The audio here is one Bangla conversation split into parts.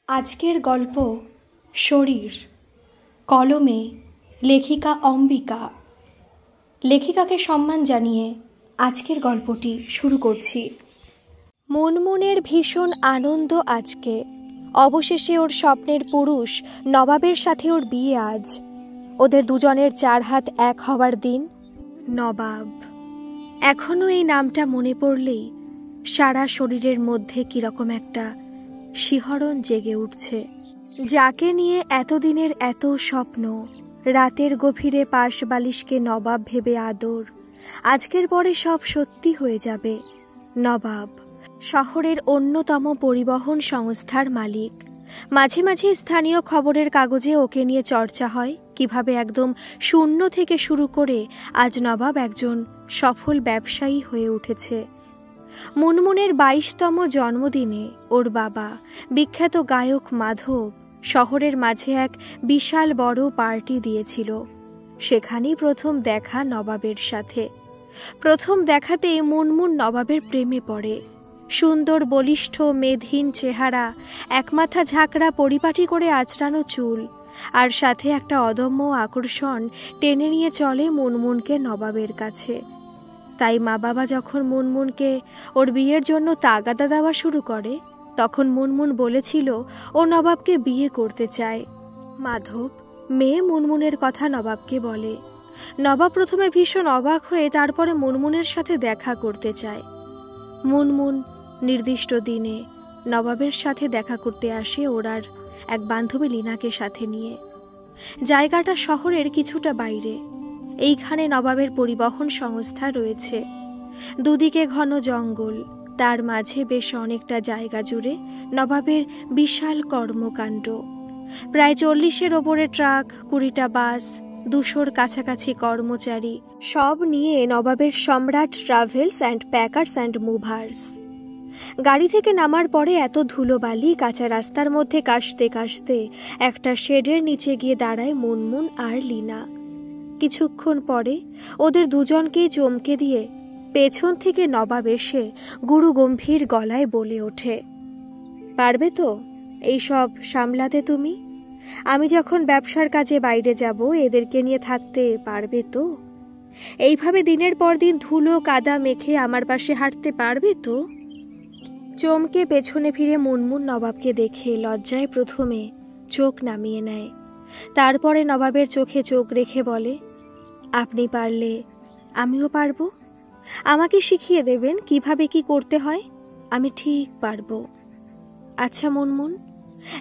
আজকের গল্প শরীর, কলমে লেখিকা অম্বিকা। লেখিকাকে সম্মান জানিয়ে আজকের গল্পটি শুরু করছি। মুনমুনের ভীষণ আনন্দ আজকে। অবশেষে ওর স্বপ্নের পুরুষ নবাবের সাথে ওর বিয়ে আজ। ওদের দুজনের 4 হাত এক হওয়ার দিন। নবাব। এখনো এই নামটা মনে পড়লেই সারা শরীরের মধ্যে কিরকম একটা শিহরণ জেগে উঠছে। যাকে নিয়ে এতদিনের এত স্বপ্ন, রাতের গভীরে পাশ বালিশকে নবাব ভেবে আদর, আজকের পরে সব সত্যি হয়ে যাবে। নবাব শহরের অন্যতম পরিবহন সংস্থার মালিক। মাঝে মাঝে স্থানীয় খবরের কাগজে ওকে নিয়ে চর্চা হয়, কিভাবে একদম শূন্য থেকে শুরু করে আজ নবাব একজন সফল ব্যবসায়ী হয়ে উঠেছে। মুনমুনের 22তম জন্মদিনে ওর বাবা, বিখ্যাত গায়ক মাধব, শহরের মাঝে এক বিশাল বড় পার্টি দিয়েছিল। সেখানেই প্রথম দেখা নবাবের সাথে। প্রথম দেখাতেই মুনমুন নবাবের প্রেমে পড়ে। সুন্দর বলিষ্ঠ মেদহীন চেহারা, একমাথা ঝাঁকড়া পরিপাটি করে আঁচড়ানো চুল, আর সাথে একটা অদম্য আকর্ষণ টেনে নিয়ে চলে মুনমুনকে নবাবের কাছে। তাই মা বাবা যখন মুনমুনকে ওর বিয়ের জন্য তাগাদা দেওয়া শুরু করে, তখন মুনমুন বলেছিল ও নবাবকে বিয়ে করতে চায়। মাধব মেয়ে মুনমুনের কথা নবাবকে বলে। নবাব প্রথমে ভীষণ অবাক হয়ে তারপরে মুনমুনের সাথে দেখা করতে চায়। মুনমুন নির্দিষ্ট দিনে নবাবের সাথে দেখা করতে আসে ওর আর এক বান্ধবী লীনাকে সাথে নিয়ে। জায়গাটা শহরের কিছুটা বাইরে। এইখানে নবাবের পরিবহন সংস্থা রয়েছে। দুদিকে ঘন জঙ্গল, তার মাঝে বেশ অনেকটা জায়গা জুড়ে নবাবের বিশাল কর্মকাণ্ড। প্রায় 40-এর ওপরে ট্রাক, 20টা বাস, 200-র কাছাকাছি কর্মচারী, সব নিয়ে নবাবের সম্রাট travels and packers and movers. গাড়ি থেকে নামার পরে এত ধুলোবালি কাঁচা রাস্তার মধ্যে কাশতে কাশতে একটা শেডের নিচে গিয়ে দাঁড়ায় মুনমুন আর লীনা। কিছুক্ষণ পরে ওদের দুজনকেই চমকে দিয়ে পেছন থেকে নবাব এসে গুরু গম্ভীর গলায় বলে ওঠে, পারবে তো এইসব সামলাতে তুমি? আমি যখন ব্যবসার কাজে বাইরে যাব, এদেরকে নিয়ে থাকতে পারবে তো? এইভাবে দিনের পর দিন ধুলো কাদা মেখে আমার পাশে হাঁটতে পারবে তো? চমকে পেছনে ফিরে মুনমুন নবাবকে দেখে লজ্জায় প্রথমে চোখ নামিয়ে নেয়। তারপরে নবাবের চোখে চোখ রেখে বলে, আপনি পারলে আমিও পারবো। আমাকে শিখিয়ে দেবেন কিভাবে কি করতে হয়? আমি ঠিক পারবো। আচ্ছা মুনমুন,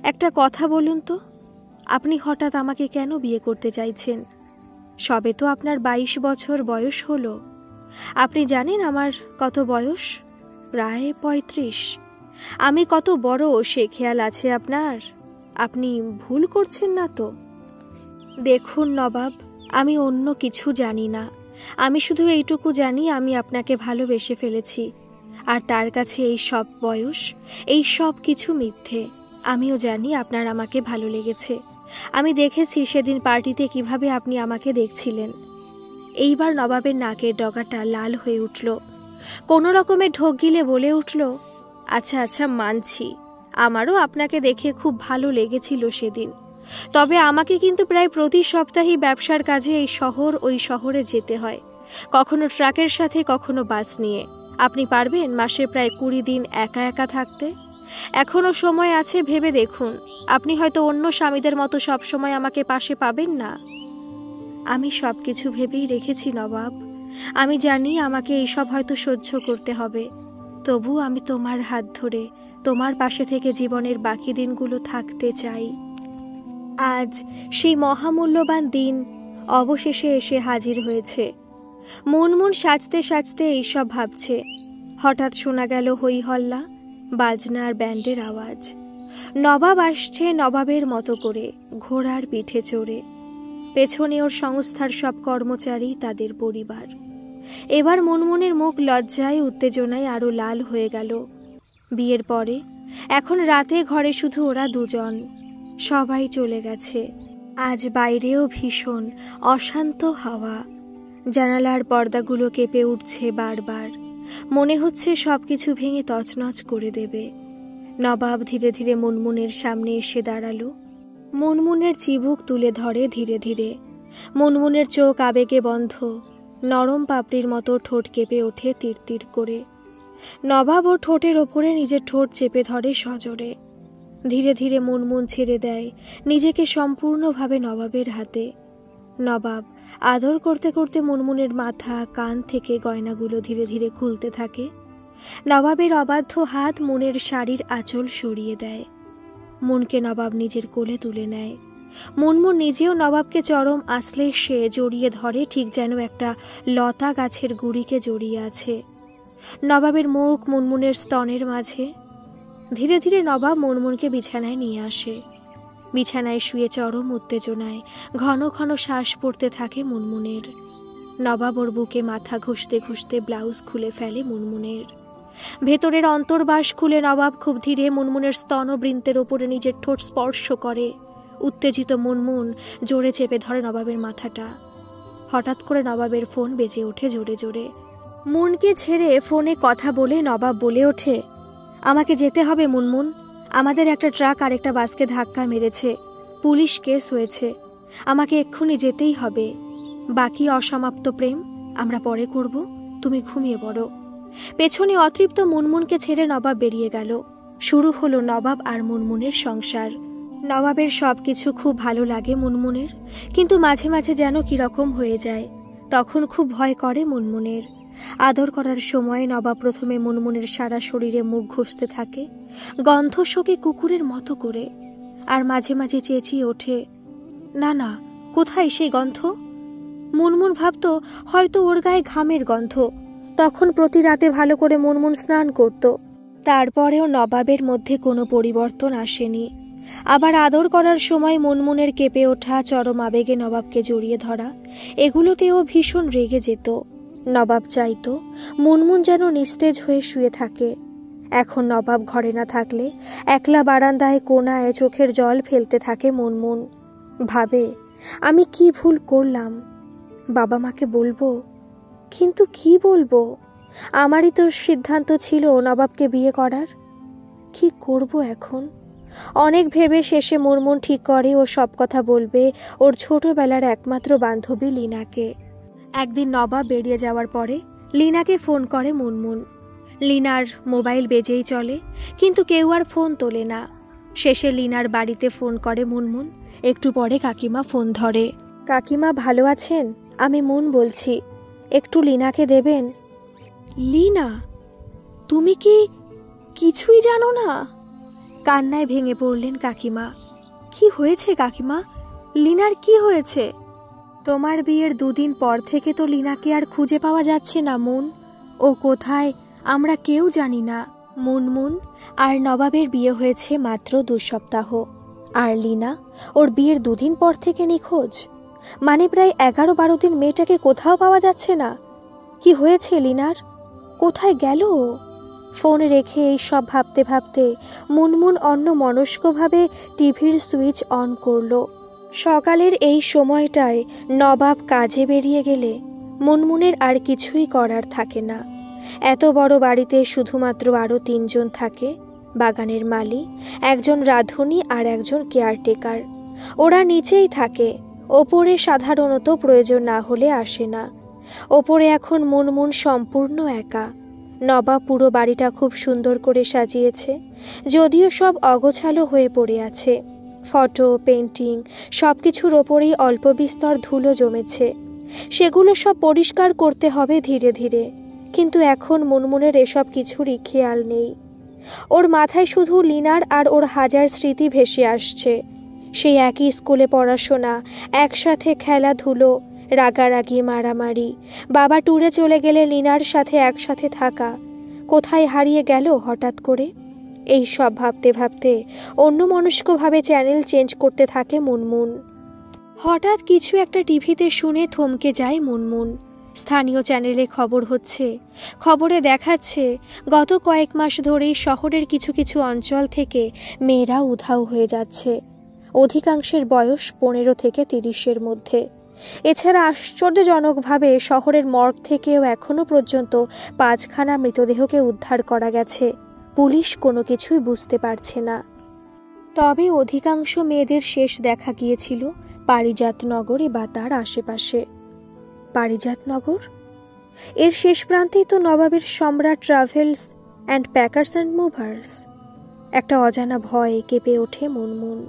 একটা কথা বলুন তো, আপনি হঠাৎ আমাকে কেন বিয়ে করতে চাইছেন? সবে তো আপনার 22 বছর বয়স হলো। আপনি জানেন আমার কত বয়স? প্রায় 35। আমি কত বড় সে খেয়াল আছে আপনার? আপনি ভুল করছেন না তো? দেখুন নবাব, আমি অন্য কিছু জানি না। আমি শুধু এইটুকু জানি আমি আপনাকে ভালোবেসে ফেলেছি, আর তার কাছে এই সব বয়স, এই সব কিছু মিথ্যে। আমিও জানি আপনার আমাকে ভালো লেগেছে। আমি দেখেছি সেদিন পার্টিতে কিভাবে আপনি আমাকে দেখছিলেন। এইবার নবাবের নাকের ডগাটা লাল হয়ে উঠল। কোনো রকমে ঢোক গিলে বলে উঠল, আচ্ছা আচ্ছা মানছি, আমারও আপনাকে দেখে খুব ভালো লেগেছিল সেদিন। তবে আমাকে কিন্তু প্রায় প্রতি সপ্তাহেই ব্যবসার কাজে এই শহর ওই শহরে যেতে হয়, কখনো ট্রাকের সাথে, কখনো বাস নিয়ে। আপনি পারবেন মাসে প্রায় 20 দিন একা একা থাকতে? এখনো সময় আছে, ভেবে দেখুন। আপনি হয়তো অন্য স্বামীদের মতো সব সময় আমাকে পাশে পাবেন না। আমি সব কিছু ভেবেই রেখেছি নবাব। আমি জানি আমাকে এইসব হয়তো সহ্য করতে হবে, তবু আমি তোমার হাত ধরে তোমার পাশে থেকে জীবনের বাকি দিনগুলো থাকতে চাই। আজ সেই মহামূল্যবান দিন অবশেষে এসে হাজির হয়েছে। মুনমুন সাজতে সাজতে এইসব ভাবছে। হঠাৎ শোনা গেল হই হল্লা, বাজনা আর ব্যান্ডের আওয়াজ। নবাব আসছে নবাবের মতো করে, ঘোড়ার পিঠে চড়ে। পেছনে ওর সংস্থার সব কর্মচারী, তাদের পরিবার। এবার মুনমুনের মুখ লজ্জায় উত্তেজনায় আরো লাল হয়ে গেল। বিয়ের পরে এখন রাতে ঘরে শুধু ওরা দুজন, সবাই চলে গেছে। আজ বাইরেও ভীষণ অশান্ত হাওয়া। জানালার পর্দাগুলো কেঁপে উঠছে বারবার। মনে হচ্ছে সবকিছু ভেঙে তছনছ করে দেবে। নবাব ধীরে ধীরে মুনমুনের সামনে এসে দাঁড়ালো। মুনমুনের চিবুক তুলে ধরে ধীরে ধীরে। মুনমুনের চোখ আবেগে বন্ধ, নরম পাপড়ির মতো ঠোঁট কেঁপে ওঠে তীর তীর করে। নবাব ওর ঠোঁটের ওপরে নিজের ঠোঁট চেপে ধরে সজোরে। ধীরে ধীরে মুনমুন ছেড়ে দেয় নিজেকে সম্পূর্ণভাবে নবাবের হাতে। নবাব আদর করতে করতে মুনমুনের মাথা কান থেকে গয়নাগুলো ধীরে ধীরে খুলতে থাকে। নবাবের অবাধ্য হাত মুনের শাড়ির আঁচল সরিয়ে দেয়। মুনকে নবাব নিজের কোলে তুলে নেয়। মুনমুন নিজেও নবাবকে চরম আশ্লেষে জড়িয়ে ধরে, ঠিক যেন একটা লতা গাছের গুড়িকে জড়িয়ে আছে। নবাবের মুখ মুনমুনের স্তনের মাঝে। ধীরে ধীরে নবাব মুনমুনকে বিছানায় নিয়ে আসে। বিছানায় শুয়ে চরম উত্তেজনায় ঘন ঘন শ্বাস পড়তে থাকে মুনমুনের। নবাব ওর বুকে মাথা ঘষতে ঘষতে ব্লাউজ খুলে ফেলে মুনমুনের। ভেতরের অন্তর্বাস খুলে নবাব খুব ধীরে মুনমুনের স্তনবৃন্তের ওপরে নিজের ঠোঁট স্পর্শ করে। উত্তেজিত মুনমুন জোরে চেপে ধরে নবাবের মাথাটা। হঠাৎ করে নবাবের ফোন বেজে ওঠে জোরে জোরে। মুনকে ছেড়ে ফোনে কথা বলে নবাব বলে ওঠে, আমাকে যেতে হবে মুনমুন, আমাদের একটা ট্রাক আর একটা বাসকে ধাক্কা মেরেছে, পুলিশ কেস হয়েছে, আমাকে এক্ষুনি যেতেই হবে। বাকি অসমাপ্ত প্রেম আমরা পরে করব, তুমি ঘুমিয়ে পড়ো। পেছনে অতৃপ্ত মুনমুনকে ছেড়ে নবাব বেরিয়ে গেল। শুরু হলো নবাব আর মুনমুনের সংসার। নবাবের সবকিছু খুব ভালো লাগে মুনমুনের, কিন্তু মাঝে মাঝে যেন কিরকম হয়ে যায়। তখন খুব ভয় করে মুনমুনের। আদর করার সময় নবাব প্রথমে মুনমুনের সারা শরীরে মুখ ঘষতে থাকে, গন্ধ শোকে কুকুরের মতো করে, আর মাঝে মাঝে চেঁচিয়ে ওঠে, না না, কোথায় সেই গন্ধ? মুনমুন ভাবত হয়তো ওর গায়ে ঘামের গন্ধ। তখন প্রতি রাতে ভালো করে মুনমুন স্নান করত। তারপরেও নবাবের মধ্যে কোনো পরিবর্তন আসেনি। আবার আদর করার সময় মুনমুনের কেঁপে ওঠা, চরম আবেগে নবাবকে জড়িয়ে ধরা, এগুলোতেও ভীষণ রেগে যেত। নবাব চাইতো মুনমুন যেন নিস্তেজ হয়ে শুয়ে থাকে। এখন নবাব ঘরে না থাকলে একলা বারান্দায় কোনায় চোখের জল ফেলতে থাকে মুনমুন। ভাবে, আমি কি ভুল করলাম? বাবা মাকে বলবো, কিন্তু কি বলবো? আমারই তো সিদ্ধান্ত ছিল নবাবকে বিয়ে করার। কি করব এখন? অনেক ভেবে শেষে মুনমুন ঠিক করে ও সব কথা বলবে ওর ছোটবেলার একমাত্র বান্ধবী লীনাকে। একদিন নবাব বেরিয়ে যাওয়ার পরে লীনাকে ফোন করে মুনমুন। লীনার মোবাইল বেজেই চলে, কিন্তু কেউ আর ফোন তোলে না। শেষে লীনার বাড়িতে ফোন করে মুনমুন। একটু পরে কাকিমা ফোন ধরে। কাকিমা ভালো আছেন? আমি মুন বলছি, একটু লীনাকে দেবেন। লীনা? তুমি কি কিছুই জানো না? কান্নায় ভেঙে পড়লেন কাকিমা। কি হয়েছে কাকিমা? লীনার কি হয়েছে? তোমার বিয়ের 2 দিন পর থেকে তো লীনাকে আর খুঁজে পাওয়া যাচ্ছে না মুন। ও কোথায় আমরা কেউ জানি না। মুনমুন আর নবাবের বিয়ে হয়েছে মাত্র 2 সপ্তাহ, আর লীনা ওর বিয়ের 2 দিন পর থেকে নিখোঁজ। মানে প্রায় 11-12 দিন মেয়েটাকে কোথাও পাওয়া যাচ্ছে না। কি হয়েছে লীনার? কোথায় গেল? ফোন রেখে এই সব ভাবতে ভাবতে মুনমুন অন্যমনস্কভাবে টিভির সুইচ অন করলো। সকালের এই সময়টায় নবাব কাজে বেরিয়ে গেলে মুনমুনের আর কিছুই করার থাকে না। এত বড় বাড়িতে শুধুমাত্র আরও 3 জন থাকে, বাগানের মালি, একজন রাঁধুনি আর একজন কেয়ারটেকার। ওরা নিচেই থাকে, ওপরে সাধারণত প্রয়োজন না হলে আসে না। ওপরে এখন মুনমুন সম্পূর্ণ একা। নবাব পুরো বাড়িটা খুব সুন্দর করে সাজিয়েছে, যদিও সব অগোছালো হয়ে পড়ে আছে। ফটো, পেন্টিং সব কিছুর ওপরেই অল্প বিস্তর ধুলো জমেছে। সেগুলো সব পরিষ্কার করতে হবে ধীরে ধীরে, কিন্তু এখন মুনমুনের এসব কিছুরই খেয়াল নেই। ওর মাথায় শুধু লীনার আর ওর হাজার স্মৃতি ভেসে আসছে। সেই একই স্কুলে পড়াশোনা, একসাথে খেলাধুলো, রাগারাগি, মারামারি, বাবা ট্যুরে চলে গেলে লীনার সাথে একসাথে থাকা, কোথায় হারিয়ে গেল হঠাৎ করে। এই সব ভাবতে ভাবতে অন্যমনস্কভাবে চ্যানেল চেঞ্জ করতে থাকে মুনমুন। হঠাৎ কিছু একটা টিভিতে শুনে থমকে যায় মুনমুন। স্থানীয় চ্যানেলে খবর হচ্ছে। খবরে দেখাচ্ছে গত কয়েক মাস ধরেই শহরের কিছু কিছু অঞ্চল থেকে মেয়েরা উধাও হয়ে যাচ্ছে। অধিকাংশের বয়স 15 থেকে 30-এর মধ্যে। এছাড়া আশ্চর্যজনকভাবে শহরের মর্গ থেকেও এখনও পর্যন্ত 5খানা মৃতদেহকে উদ্ধার করা গেছে। পুলিশ কোনো কিছুই বুঝতে পারছে না। তবে অধিকাংশ মেয়েদের শেষ দেখা গিয়েছিল পারিজাতনগরে বা তার আশেপাশে। পারিজাতনগর, এর শেষ প্রান্তেই তো নবাবের সম্রাট travels and packers and movers. একটা অজানা ভয়ে কেঁপে ওঠে মুনমুন।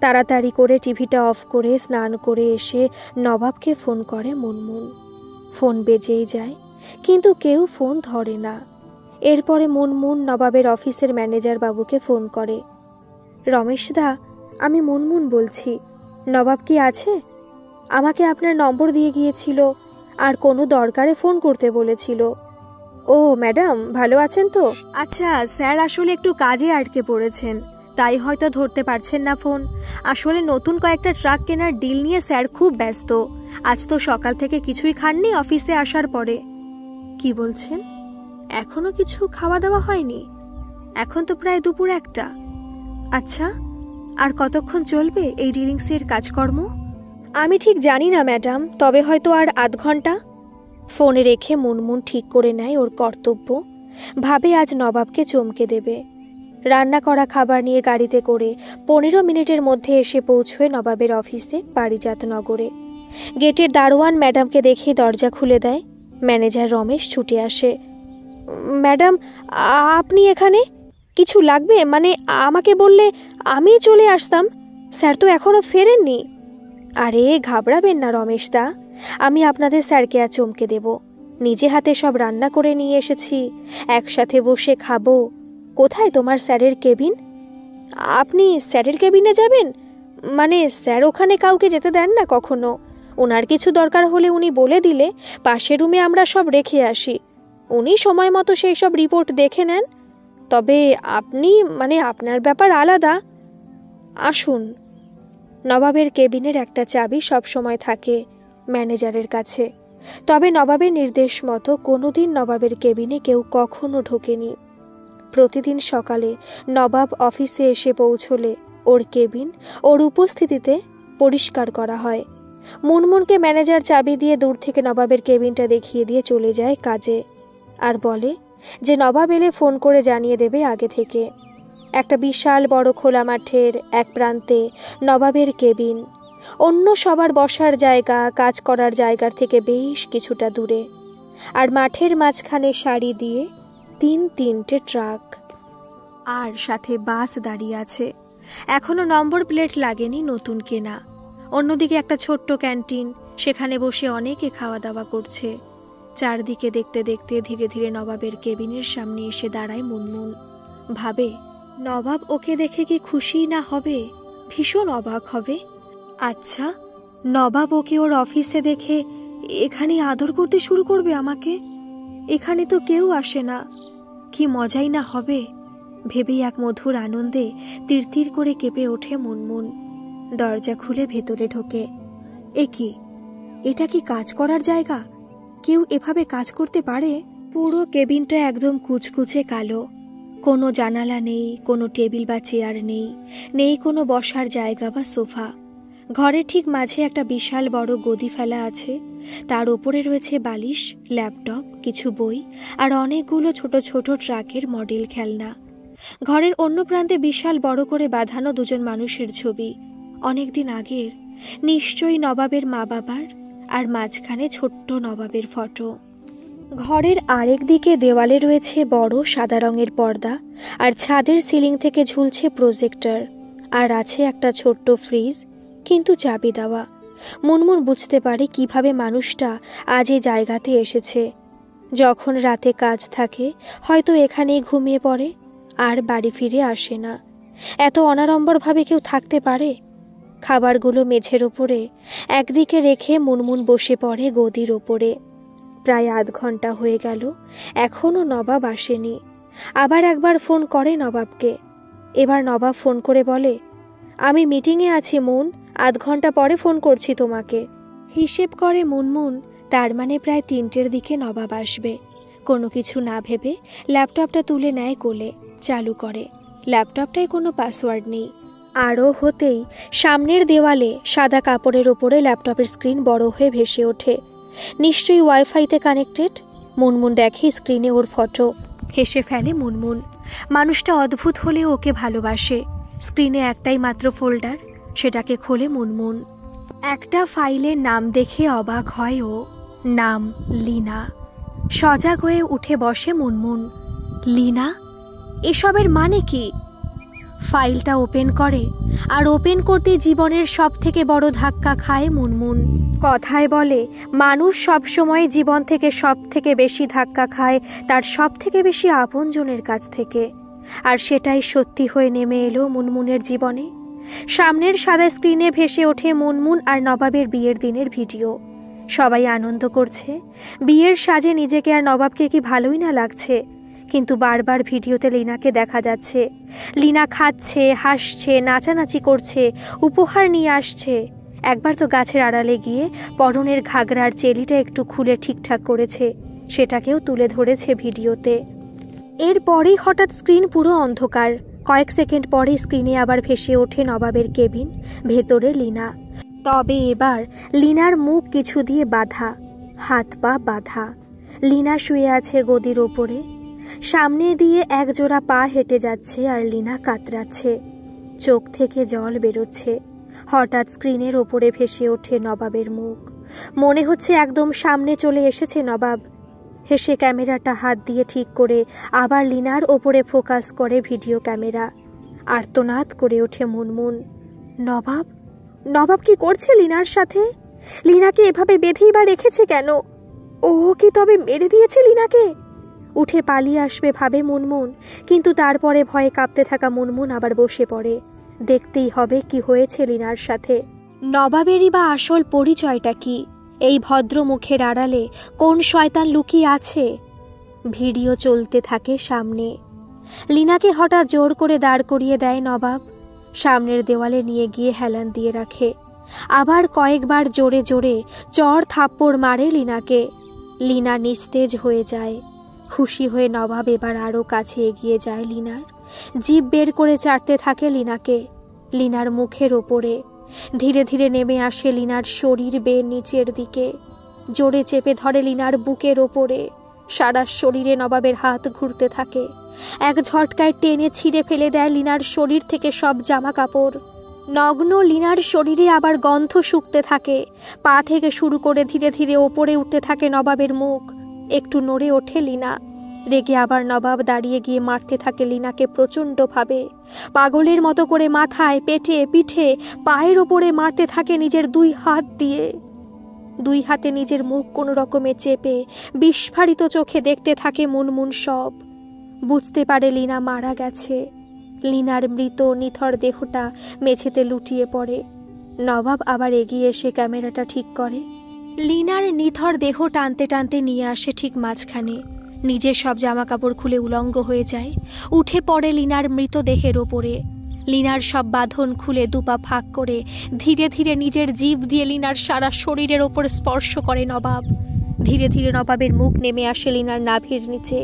তাড়াতাড়ি করে টিভিটা অফ করে স্নান করে এসে নবাবকে ফোন করে মুনমুন। ফোন বেজেই যায়, কিন্তু কেউ ফোন ধরে না। এরপরে মুনমুন নবাবের অফিসের ম্যানেজার বাবুকে ফোন করে। রমেশদা, আমি মুনমুন বলছি, নবাব কি আছে? আমাকে আপনার নম্বর দিয়ে গিয়েছিল আর কোনো দরকারে ফোন করতে বলেছিল। ও ম্যাডাম, ভালো আছেন তো? আচ্ছা স্যার, আসলে একটু কাজে আটকে পড়েছেন, তাই হয়তো ধরতে পারছেন না ফোন। আসলে নতুন কয়েকটা ট্রাক কেনার ডিল নিয়ে স্যার খুব ব্যস্ত। আজ তো সকাল থেকে কিছুই খাননি অফিসে আসার পরে। কি বলছেন? এখনো কিছু খাওয়া দাওয়া হয়নি? এখন তো প্রায় দুপুর 1টা। আচ্ছা, আর কতক্ষণ চলবে এই ডিলিংসের কাজকর্ম? আমি ঠিক জানি না ম্যাডাম, তবে হয়তো আর আধ ঘন্টা। ফোনে রেখে মুনমুন ঠিক করে নেয় ওর কর্তব্য। ভাবে আজ নবাবকে চমকে দেবে। রান্না করা খাবার নিয়ে গাড়িতে করে 15 মিনিটের মধ্যে এসে পৌঁছয় নবাবের অফিসে পারিজাতনগরে। গেটের দারোয়ান ম্যাডামকে দেখে দরজা খুলে দেয়। ম্যানেজার রমেশ ছুটে আসে। ম্যাডাম, আপনি এখানে? কিছু লাগবে? মানে আমাকে বললে আমি চলে আসতাম। স্যার তো এখনো ফেরেননি। আরে ঘাবড়াবেন না রমেশদা, আমি আপনাদের স্যারকে আর চমকে দেব। নিজে হাতে সব রান্না করে নিয়ে এসেছি, একসাথে বসে খাবো। কোথায় তোমার স্যারের কেবিন? আপনি স্যারের কেবিনে যাবেন? মানে স্যার ওখানে কাউকে যেতে দেন না কখনো। ওনার কিছু দরকার হলে উনি বলে দিলে পাশের রুমে আমরা সব রেখে আসি। উনি সময় মতো সেই সব রিপোর্ট দেখে নেন। তবে আপনি, মানে আপনার ব্যাপার আলাদা। আসুন। নবাবের কেবিনের একটা চাবি সব সময় থাকে ম্যানেজারের কাছে। তবে নবাবের নির্দেশ মতো কোনোদিন নবাবের কেবিনে কেউ কখনো ঢোকেনি। প্রতিদিন সকালে নবাব অফিসে এসে পৌঁছলে ওর কেবিন ওর উপস্থিতিতে পরিষ্কার করা হয়। মুনমুনকে ম্যানেজার চাবি দিয়ে দূর থেকে নবাবের কেবিনটা দেখিয়ে দিয়ে চলে যায় কাজে, আর বলে যে নবাব এলে ফোন করে জানিয়ে দেবে আগে থেকে। একটা বিশাল বড় খোলা মাঠের এক প্রান্তে নবাবের কেবিন, অন্য সবার বসার জায়গা কাজ করার জায়গার থেকে বেশ কিছুটা দূরে। আর মাঠের মাঝখানে সারি দিয়ে 3-3টে ট্রাক, আর সাথে বাস দাঁড়িয়ে আছে। এখনো নম্বর প্লেট লাগেনি, নতুন কেনা। অন্যদিকে একটা ছোট্ট ক্যান্টিন, সেখানে বসে অনেকে খাওয়া দাওয়া করছে। চারদিকে দেখতে দেখতে ধীরে ধীরে নবাবের কেবিনের সামনে এসে দাঁড়ায় মুনমুন। ভাবে, নবাব ওকে দেখে কি খুশি না হবে? ভীষণ অবাক হবে। আচ্ছা, নবাব ওকে ওর অফিসে দেখে এখানে আদর করতে শুরু করবে আমাকে? এখানে তো কেউ আসে না, কি মজাই না হবে। ভেবেই এক মধুর আনন্দে তিরতির করে কেঁপে ওঠে মুনমুন। দরজা খুলে ভেতরে ঢোকে। এ কি, এটা কি কাজ করার জায়গা? কেউ এভাবে কাজ করতে পারে? পুরো কেবিনটা একদম কুচকুচে কালো। কোনো জানালা নেই, কোনো টেবিল বা চেয়ার নেই, নেই কোনো বসার জায়গা বা সোফা। ঘরের ঠিক মাঝে একটা বিশাল বড় গদি ফেলা আছে। তার উপরে রয়েছে বালিশ, ল্যাপটপ, কিছু বই আর অনেকগুলো ছোট ছোট ট্রাকের মডেল খেলনা। ঘরের অন্য প্রান্তে বিশাল বড় করে বাঁধানো দুজন মানুষের ছবি, অনেকদিন আগের, নিশ্চয়ই নবাবের মা বাবার। আর মাঝখানে ছোট্ট নবাবের ফটো। ঘরের আরেক দিকে দেওয়ালে রয়েছে বড় সাদা রঙের পর্দা, আর ছাদের সিলিং থেকে ঝুলছে প্রজেক্টর। আর আছে একটা ছোট্ট ফ্রিজ, কিন্তু চাবি দেওয়া। মুনমুন বুঝতে পারে কিভাবে মানুষটা আজ এই জায়গাতে এসেছে। যখন রাতে কাজ থাকে হয়তো এখানেই ঘুমিয়ে পড়ে, আর বাড়ি ফিরে আসে না। এত অনাড়ম্বরভাবে কেউ থাকতে পারে? খাবারগুলো মেঝের ওপরে একদিকে রেখে মুনমুন বসে পড়ে গদির ওপরে। প্রায় আধ ঘন্টা হয়ে গেল, এখনও নবাব আসেনি। আবার একবার ফোন করে নবাবকে। এবার নবাব ফোন করে বলে, আমি মিটিংয়ে আছি মুন, আধ ঘন্টা পরে ফোন করছি তোমাকে। হিসেব করে মুনমুন, তার মানে প্রায় 3টের দিকে নবাব আসবে। কোনো কিছু না ভেবে ল্যাপটপটা তুলে নেয় কোলে, চালু করে। ল্যাপটপটায় কোনো পাসওয়ার্ড নেই। আরও হতেই সামনের দেওয়ালে সাদা কাপড়ের ওপরে ল্যাপটপের স্ক্রিন বড় হয়ে ভেসে ওঠে। নিশ্চয়ই ওয়াইফাইতে কানেক্টেড। মুনমুন দেখে স্ক্রিনে ওর ফটো। হেসে ফেলে মুনমুন। মানুষটা অদ্ভুত হলেও ওকে ভালোবাসে। স্ক্রিনে একটাই মাত্র ফোল্ডার, সেটাকে খোলে মুনমুন। একটা ফাইলের নাম দেখে অবাক হয় ও। নাম লীনা। সজাগ হয়ে উঠে বসে মুনমুন। লীনা? এসবের মানে কি? ফাইলটা ওপেন করে, আর ওপেন করতে জীবনের সব থেকে বড় ধাক্কা খায় মুনমুন। কথায় বলে, মানুষ সবসময় জীবন থেকে সব থেকে বেশি ধাক্কা খায় তার সব থেকে বেশি আপনজনের কাছ থেকে। আর সেটাই সত্যি হয়ে নেমে এলো মুনমুনের জীবনে। সামনের সাদা স্ক্রিনে ভেসে ওঠে মুনমুন আর নবাবের বিয়ের দিনের ভিডিও। সবাই আনন্দ করছে। বিয়ের সাজে নিজেকে আর নবাবকে কি ভালোই না লাগছে। কিন্তু বারবার ভিডিওতে লীনাকে দেখা যাচ্ছে। লীনা খাচ্ছে, হাসছে, নাচানাচি করছে, উপহার নিয়ে আসছে। একবার তো গাছের আড়ালে গিয়ে পরনের ঘাগরার চেলিটা একটু খুলে ঠিকঠাক করেছে, সেটাকেও তুলে ধরেছে ভিডিওতে। এরপরেই হঠাৎ স্ক্রিন পুরো অন্ধকার। কয়েক সেকেন্ড পরে স্ক্রিনে আবার ভেসে ওঠে নবাবের কেবিন, ভেতরে লীনা। তবে এবার লীনার মুখ কিছু দিয়ে বাঁধা, হাত পা বাঁধা। লীনা শুয়ে আছে গদির ওপরে, সামনে দিয়ে একজোড়া পা হেঁটে যাচ্ছে আর লীনা কাতরাচ্ছে, চোখ থেকে জল বেরোচ্ছে। হঠাৎ স্ক্রিনের ওপরে ভেসে ওঠে নবাবের মুখ। মনে হচ্ছে একদম সামনে চলে এসেছে নবাব। হেসে ক্যামেরাটা হাত দিয়ে ঠিক করে আবার লীনার ওপরে ফোকাস করে ভিডিও ক্যামেরা। আর্তনাদ করে ওঠে মুনমুন। নবাব? নবাব কি করছে লীনার সাথে? লীনাকে এভাবে বেঁধেই বা রেখেছে কেন? ও কি তবে মেরে দিয়েছে লীনাকে? উঠে পালিয়ে আসবে ভাবে মুনমুন, কিন্তু তারপরে ভয়ে কাঁপতে থাকা মুনমুন আবার বসে পড়ে। দেখতেই হবে কি হয়েছে লীনার সাথে। নবাবেরই বা আসল পরিচয়টা কি? এই ভদ্র মুখের আড়ালে কোন শয়তান লুকিয়ে আছে? ভিডিও চলতে থাকে সামনে। লীনাকে হঠাৎ জোর করে দাঁড় করিয়ে দেয় নবাব। সামনের দেওয়ালে নিয়ে গিয়ে হেলান দিয়ে রাখে। আবার কয়েকবার জোরে জোরে চড় থাপ্পড় মারে লীনাকে। লীনা নিস্তেজ হয়ে যায়। খুশি হয়ে নবাব এবার আরও কাছে এগিয়ে যায় লীনার। জিভ বের করে চাটতে থাকে লীনাকে। লীনার মুখের ওপরে ধীরে ধীরে নেমে আসে লীনার শরীর বেয়ে নিচের দিকে। জোরে চেপে ধরে লীনার বুকের ওপরে। সারা শরীরে নবাবের হাত ঘুরতে থাকে। এক ঝটকায় টেনে ছিঁড়ে ফেলে দেয় লীনার শরীর থেকে সব জামা কাপড়। নগ্ন লীনার শরীরে আবার গন্ধ শুকতে থাকে। পা থেকে শুরু করে ধীরে ধীরে ওপরে উঠতে থাকে নবাবের মুখ। একটু নড়ে ওঠে লীনা। রেগে আবার নবাব দাঁড়িয়ে গিয়ে মারতে থাকে লীনাকে প্রচণ্ডভাবে। পাগলের মতো করে মাথায়, পেটে, পিঠে, পায়ের ওপরে মারতে থাকে নিজের দুই হাত দিয়ে। দুই হাতে নিজের মুখ কোনো রকমে চেপে বিস্ফারিত চোখে দেখতে থাকে মুনমুন সব। বুঝতে পারে লীনা মারা গেছে। লীনার মৃত নিথর দেহটা মেঝেতে লুটিয়ে পড়ে। নবাব আবার এগিয়ে এসে ক্যামেরাটা ঠিক করে। লীনার নিথর দেহ টানতে টানতে নিয়ে আসে ঠিক মাঝখানে। নিজের সব জামা কাপড় খুলে উলঙ্গ হয়ে যায়। উঠে পড়ে লীনার মৃতদেহের ওপরে। লীনার সব বাঁধন খুলে দুপা ফাঁক করে ধীরে ধীরে নিজের জিভ দিয়ে লীনার সারা শরীরের ওপর স্পর্শ করে নবাব। ধীরে ধীরে নবাবের মুখ নেমে আসে লীনার নাভির নিচে।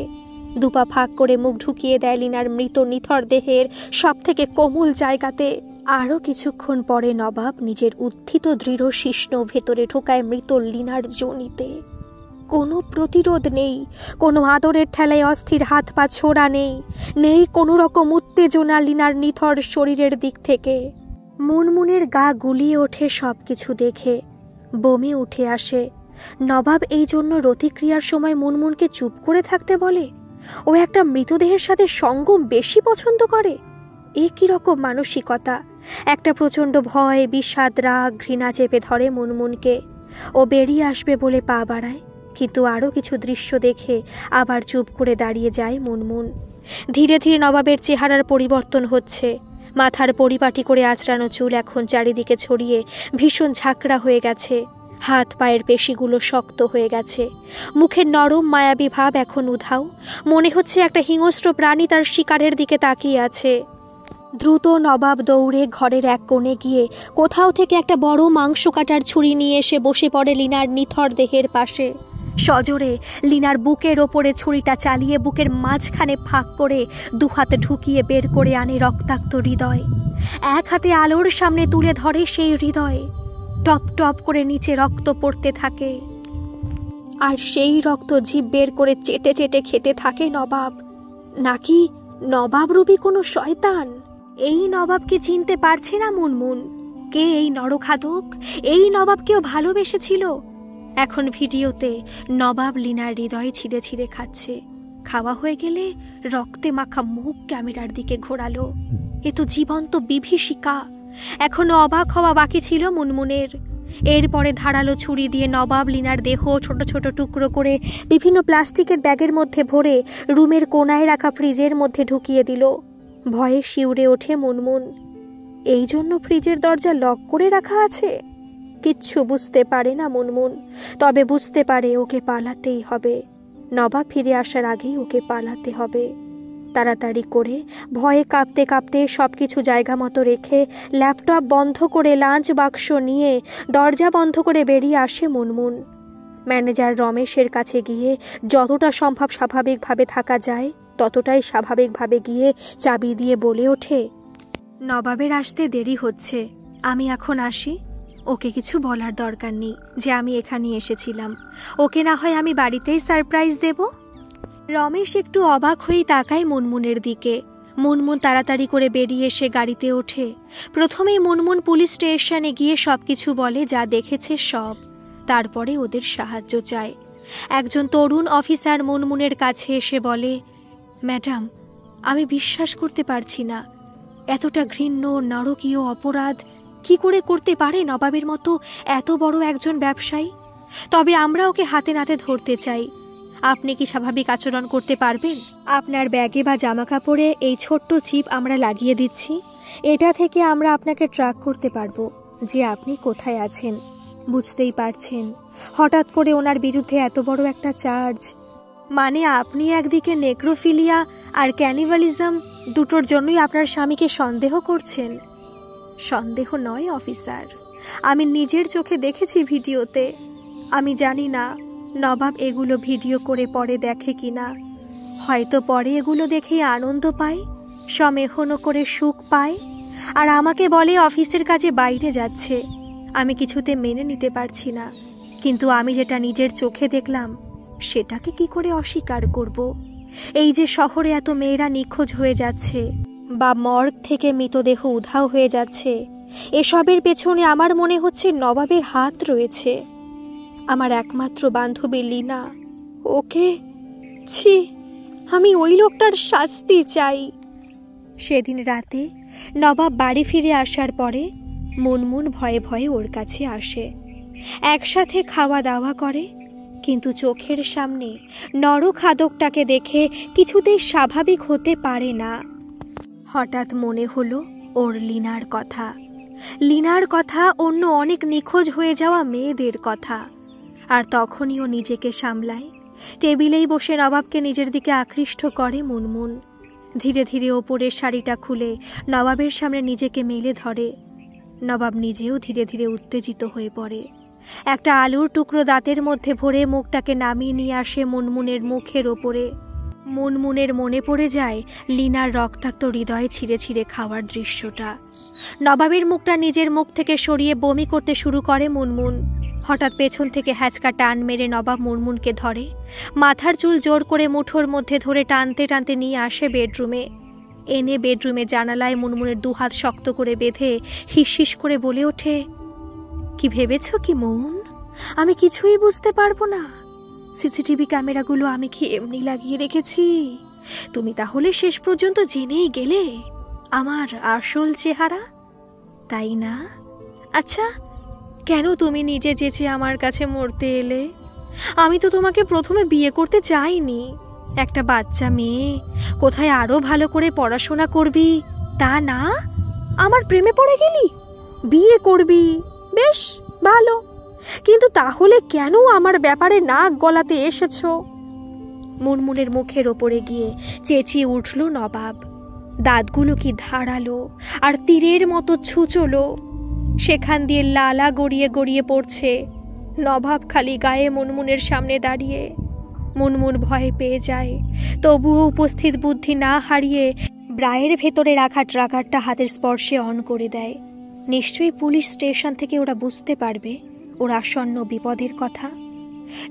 দুপা ফাঁক করে মুখ ঢুকিয়ে দেয় লীনার মৃত নিথর দেহের সব থেকে কোমল জায়গাতে। আরও কিছুক্ষণ পরে নবাব নিজের উত্থিত দৃঢ় শিশ্ন ভেতরে ঢোকায় মৃত লীনার যোনিতে। কোনো প্রতিরোধ নেই, কোনো আদরের ঠেলায় অস্থির হাত পা ছোড়া নেই, নেই কোনো রকম উত্তেজনা লীনার নিথর শরীরের দিক থেকে। মুনমুনের গা গুলিয়ে ওঠে সব কিছু দেখে। বমি উঠে আসে। নবাব এই জন্য রতিক্রিয়ার সময় মুনমুনকে চুপ করে থাকতে বলে? ও একটা মৃতদেহের সাথে সঙ্গম বেশি পছন্দ করে? এ কিরকম মানসিকতা! একটা প্রচণ্ড ভয়, বিষাদ, রাগ, ঘৃণা চেপে ধরে মুনমুনকে। ও বেরিয়ে আসবে বলে পা বাড়ায়, কিন্তু আরও কিছু দৃশ্য দেখে আবার চুপ করে দাঁড়িয়ে যায় মুনমুন। ধীরে ধীরে নবাবের চেহারার পরিবর্তন হচ্ছে। মাথার পরিপাটি করে আঁচড়ানো চুল এখন চারিদিকে ছড়িয়ে ভীষণ ঝাঁকড়া হয়ে গেছে। হাত পায়ের পেশিগুলো শক্ত হয়ে গেছে। মুখের নরম মায়াবী ভাব এখন উধাও। মনে হচ্ছে একটা হিংস্র প্রাণী তার শিকারের দিকে তাকিয়ে আছে। দ্রুত নবাব দৌড়ে ঘরের এক কোণে গিয়ে কোথাও থেকে একটা বড় মাংস কাটার ছুরি নিয়ে এসে বসে পড়ে লীনার নিথর দেহের পাশে। সজোরে লীনার বুকের ওপরে ছুরিটা চালিয়ে বুকের মাঝখানে ফাঁক করে দুহাতে ঢুকিয়ে বের করে আনে রক্তাক্ত হৃদয়। এক হাতে আলোর সামনে তুলে ধরে সেই হৃদয়। টপ টপ করে নিচে রক্ত পড়তে থাকে, আর সেই রক্ত জিভ বের করে চেটে চেটে খেতে থাকে নবাব। নবাবরূপী কোনো শয়তান। এই নবাবকে চিনতে পারছে না মুনমুন। কে এই নরখাদক? এই নবাবকেও ভালোবেসেছিল। এখন ভিডিওতে নবাব লীনার হৃদয় ছিঁড়ে ছিঁড়ে খাচ্ছে। খাওয়া হয়ে গেলে রক্তে মাখা মুখ ক্যামেরার দিকে ঘোরালো। এ তো জীবন্ত বিভীষিকা। এখনো অবাক হওয়া বাকি ছিল মুনমুনের। এরপরে ধারালো ছুরি দিয়ে নবাব লীনার দেহ ছোট ছোট টুকরো করে বিভিন্ন প্লাস্টিকের ব্যাগের মধ্যে ভরে রুমের কোনায় রাখা ফ্রিজের মধ্যে ঢুকিয়ে দিল। ভয়ে শিউরে ওঠে মুনমুন। এই জন্য ফ্রিজের দরজা লক করে রাখা আছে? কিচ্ছু বুঝতে পারে না মুনমুন, তবে বুঝতে পারে ওকে পালাতেই হবে। নবাব ফিরে আসার আগেই ওকে পালাতে হবে। তাড়াতাড়ি করে ভয়ে কাঁপতে কাঁপতে সব কিছু জায়গা মতো রেখে ল্যাপটপ বন্ধ করে লাঞ্চ বাক্স নিয়ে দরজা বন্ধ করে বেরিয়ে আসে মুনমুন। ম্যানেজার রমেশের কাছে গিয়ে যতটা সম্ভব স্বাভাবিকভাবে থাকা যায় ততটাই স্বাভাবিকভাবে গিয়ে চাবি দিয়ে বলে ওঠে, নবাবের আসতে দেরি হচ্ছে, আমি এখন আসি। ওকে কিছু বলার দরকার নেই যে আমি এখানে এসেছিলাম। ওকে না হয় আমি বাড়িতেই সারপ্রাইজ দেব। রমেশ একটু অবাক হয়ে তাকায় মুনমুনের দিকে। মুনমুন তাড়াতাড়ি করে বেরিয়ে এসে গাড়িতে ওঠে। প্রথমেই মুনমুন পুলিশ স্টেশনে গিয়ে সবকিছু বলে, যা দেখেছে সব। তারপরে ওদের সাহায্য চায়। একজন তরুণ অফিসার মুনমুনের কাছে এসে বলে, ম্যাডাম, আমি বিশ্বাস করতে পারছি না, এতটা ঘৃণ্য নারকীয় অপরাধ কি করে করতে পারে নবাবের মতো এত বড় একজন ব্যবসায়ী? তবে আমরা ওকে হাতে নাতে ধরতে চাই। আপনি কি স্বাভাবিক আচরণ করতে পারবেন? আপনার ব্যাগে বা জামা কাপড়ে এই ছোট্ট চিপ আমরা লাগিয়ে দিচ্ছি। এটা থেকে আমরা আপনাকে ট্র্যাক করতে পারবো যে আপনি কোথায় আছেন। বুঝতেই পারছেন হঠাৎ করে ওনার বিরুদ্ধে এত বড় একটা চার্জ। মানে আপনি একদিকে নেক্রোফিলিয়া আর ক্যানিভালিজম দুটোর জন্যই আপনার স্বামীকে সন্দেহ করছেন। সন্দেহ নয় অফিসার, আমি নিজের চোখে দেখেছি ভিডিওতে। আমি জানি না নবাব এগুলো ভিডিও করে পরে দেখে কিনা। হয়তো পরে এগুলো দেখে আনন্দ পায়, সমেহন করে সুখ পায়, আর আমাকে বলে অফিসের কাজে বাইরে যাচ্ছে। আমি কিছুতে মেনে নিতে পারছি না, কিন্তু আমি যেটা নিজের চোখে দেখলাম সেটাকে কি করে অস্বীকার করব? এই যে শহরে এত মেয়েরা নিখোঁজ হয়ে যাচ্ছে বা মর্গ থেকে মৃতদেহ উধাও হয়ে যাচ্ছে, এসবের পেছনে আমার মনে হচ্ছে নবাবের হাত রয়েছে। আমার একমাত্র বান্ধবী লীনা, ওকে ছি, আমি ওই লোকটার শাস্তি চাই। সেদিন রাতে নবাব বাড়ি ফিরে আসার পরে মুনমুন ভয়ে ভয়ে ওর কাছে আসে। একসাথে খাওয়া দাওয়া করে, কিন্তু চোখের সামনে নরখাদকটাকে দেখে কিছুতেই স্বাভাবিক হতে পারে না। হঠাৎ মনে হলো ওর লীনার কথা। লীনার কথা, অন্য অনেক নিখোঁজ হয়ে যাওয়া মেয়েদের কথা। আর তখনই ও নিজেকে সামলায়। টেবিলেই বসে নবাবকে নিজের দিকে আকৃষ্ট করে মুনমুন। ধীরে ধীরে ওপরের শাড়িটা খুলে নবাবের সামনে নিজেকে মেলে ধরে। নবাব নিজেও ধীরে ধীরে উত্তেজিত হয়ে পড়ে। একটা আলুর টুকরো দাঁতের মধ্যে ভরে মুখটাকে নামিয়ে নিয়ে আসে মুনমুনের মুখের ওপরে। মুনমুনের মনে পড়ে যায় লীনার রক্তাক্ত হৃদয়ে ছিঁড়ে ছিঁড়ে খাওয়ার দৃশ্যটা। নবাবের মুখটা নিজের মুখ থেকে সরিয়ে বমি করতে শুরু করে মুনমুন। হঠাৎ পেছন থেকে হ্যাচকা টান মেরে নবাব মুনমুনকে ধরে। মাথার চুল জোর করে মুঠোর মধ্যে ধরে টানতে টানতে নিয়ে আসে বেডরুমে। এনে বেডরুমে জানালায় মুনমুনের দুহাত শক্ত করে বেঁধে হিসহিস করে বলে ওঠে, কি ভেবেছ কি মন? আমি কিছুই বুঝতে পারবো না? সিসিটিভি ক্যামেরাগুলো আমি কি এমনি লাগিয়ে রেখেছি? তুমি তাহলে শেষ পর্যন্ত জেনেই গেলে আমার আসল চেহারা, তাই না? আচ্ছা, কেন তুমি নিজে যেচে আমার কাছে মরতে এলে? আমি তো তোমাকে প্রথমে বিয়ে করতে চাইনি। একটা বাচ্চা মেয়ে, কোথায় আরো ভালো করে পড়াশোনা করবি তা না, আমার প্রেমে পড়ে গেলি। বিয়ে করবি, বেশ ভালো, কিন্তু তাহলে কেন আমার ব্যাপারে নাক গলাতে এসেছো? মুনমুনের মুখের ওপরে গিয়ে চেঁচিয়ে উঠল নবাব। দাঁতগুলো কি ধারালো আর তীরের মতো ছুঁচলো। সেখান দিয়ে লালা গড়িয়ে গড়িয়ে পড়ছে। নবাব খালি গায়ে মুনমুনের সামনে দাঁড়িয়ে। মুনমুন ভয়ে পেয়ে যায়, তবুও উপস্থিত বুদ্ধি না হারিয়ে ব্রায়ের ভেতরে রাখা ট্রাকারটা হাতের স্পর্শে অন করে দেয়। নিশ্চয়ই পুলিশ স্টেশন থেকে ওরা বুঝতে পারবে ওর আসন্ন বিপদের কথা।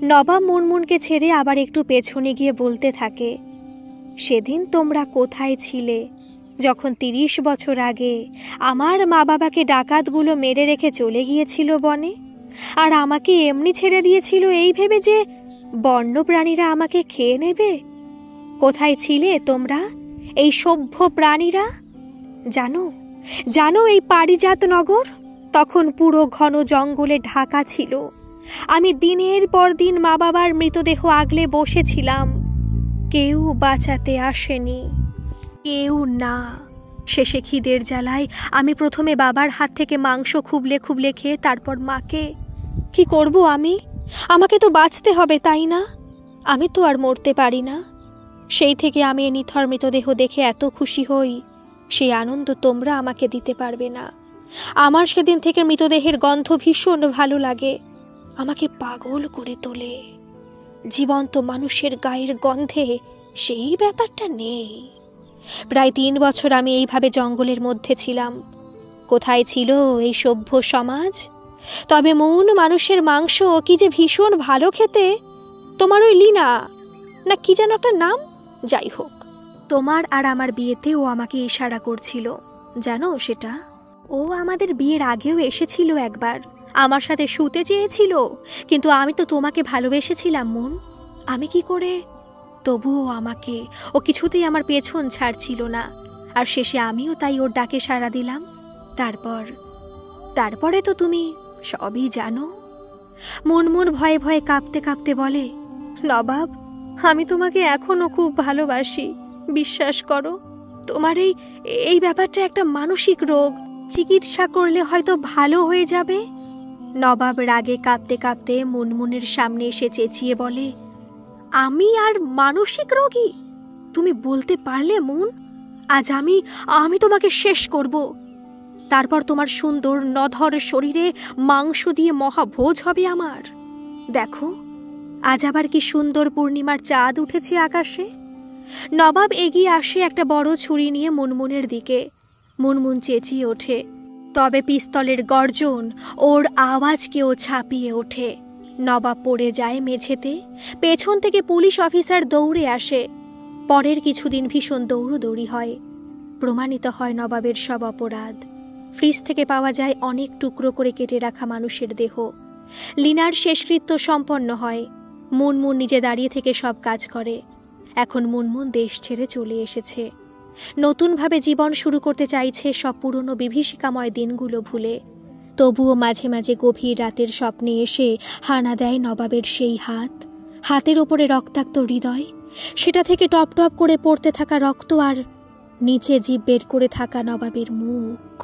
নবাব মুনমুনকে ছেড়ে আবার একটু পেছনে গিয়ে বলতে থাকে, সেদিন তোমরা কোথায় ছিলে যখন 30 বছর আগে আমার মা বাবাকে ডাকাতগুলো মেরে রেখে চলে গিয়েছিল বনে, আর আমাকে এমনি ছেড়ে দিয়েছিল এই ভেবে যে বন্যপ্রাণীরা আমাকে খেয়ে নেবে? কোথায় ছিলে তোমরা, এই সভ্য প্রাণীরা? জানো জানো এই পারিজাত নগর তখন পুরো ঘন জঙ্গলে ঢাকা ছিল। আমি দিনের পর দিন মা বাবার মৃতদেহ আগলে বসেছিলাম, কেউ বাঁচাতে আসেনি, কেউ না। শেষে খিদের জ্বালায় আমি প্রথমে বাবার হাত থেকে মাংস খুবলে খুবলে খেয়ে তারপর মাকে। কি করব আমি? আমাকে তো বাঁচতে হবে, তাই না? আমি তো আর মরতে পারি না। সেই থেকে আমি এই নিথর মৃতদেহ দেখে এত খুশি হই, সেই আনন্দ তোমরা আমাকে দিতে পারবে না। আমার সেদিন থেকে মৃতদেহের গন্ধ ভীষণ ভালো লাগে, আমাকে পাগল করে তোলে। জীবন্ত মানুষের গায়ের গন্ধে সেই ব্যাপারটা নেই। প্রায় 3 বছর আমি এইভাবে জঙ্গলের মধ্যে ছিলাম। কোথায় ছিল এই সভ্য সমাজ? তবে মন মানুষের মাংস কি যে ভীষণ ভালো খেতে। তোমার ওই লীনা না কি যেন একটা নাম, যাই হোক, তোমার আর আমার বিয়েতে ও আমাকে ইশারা করছিল, জানো সেটা? ও আমাদের বিয়ের আগেও এসেছিল একবার, আমার সাথে শুতে চেয়েছিল, কিন্তু আমি তো তোমাকে ভালোবেসেছিলাম মন। আমি কি করে? তবুও ও কিছুতেই আমার পেছন ছাড়ছিল না, আর শেষে আমিও তাই ওর ডাকে সাড়া দিলাম। তারপরে তো তুমি সবই জানো। মন ভয়ে ভয়ে কাঁপতে কাঁপতে বলে, নবাব, আমি তোমাকে এখনো খুব ভালোবাসি, বিশ্বাস করো। তোমার এই ব্যাপারটা একটা মানসিক রোগ, চিকিৎসা করলে হয়তো ভালো হয়ে যাবে। নবাব রাগে কাঁপতে কাঁপতে মুনমুনের সামনে এসে চেঁচিয়ে বলে, আমি আর মানসিক রোগী? তুমি বলতে পারলে মুন, আজ আমি তোমাকে শেষ করব। তারপর তোমার সুন্দর নধর শরীরে মাংস দিয়ে মহাভোজ হবে আমার। দেখো আজ আবার কি সুন্দর পূর্ণিমার চাঁদ উঠেছে আকাশে। নবাব এগিয়ে আসে একটা বড় ছুরি নিয়ে মুনমুনের দিকে। মুনমুন চেঁচিয়ে ওঠে, তবে পিস্তলের গর্জন ওর আওয়াজকেও ছাপিয়ে ওঠে। নবাব পড়ে যায় মেঝেতে। পেছন থেকে পুলিশ অফিসার দৌড়ে আসে। পরের কিছুদিন ভীষণ দৌড়দৌড়ি হয়। প্রমাণিত হয় নবাবের সব অপরাধ। ফ্রিজ থেকে পাওয়া যায় অনেক টুকরো করে কেটে রাখা মানুষের দেহ। লিনার শেষকৃত্য সম্পন্ন হয়। মুনমুন নিজে দাঁড়িয়ে থেকে সব কাজ করে। এখন মুনমুন দেশ ছেড়ে চলে এসেছে। নতুনভাবে জীবন শুরু করতে চাইছে সব পুরনো বিভীষিকাময় দিনগুলো ভুলে। তবুও মাঝে মাঝে গভীর রাতের স্বপ্নে এসে হানা দেয় নবাবের সেই হাতের ওপরে রক্তাক্ত হৃদয়, সেটা থেকে টপ টপ করে পড়তে থাকা রক্ত, আর নিচে জিভ বের করে থাকা নবাবের মুখ।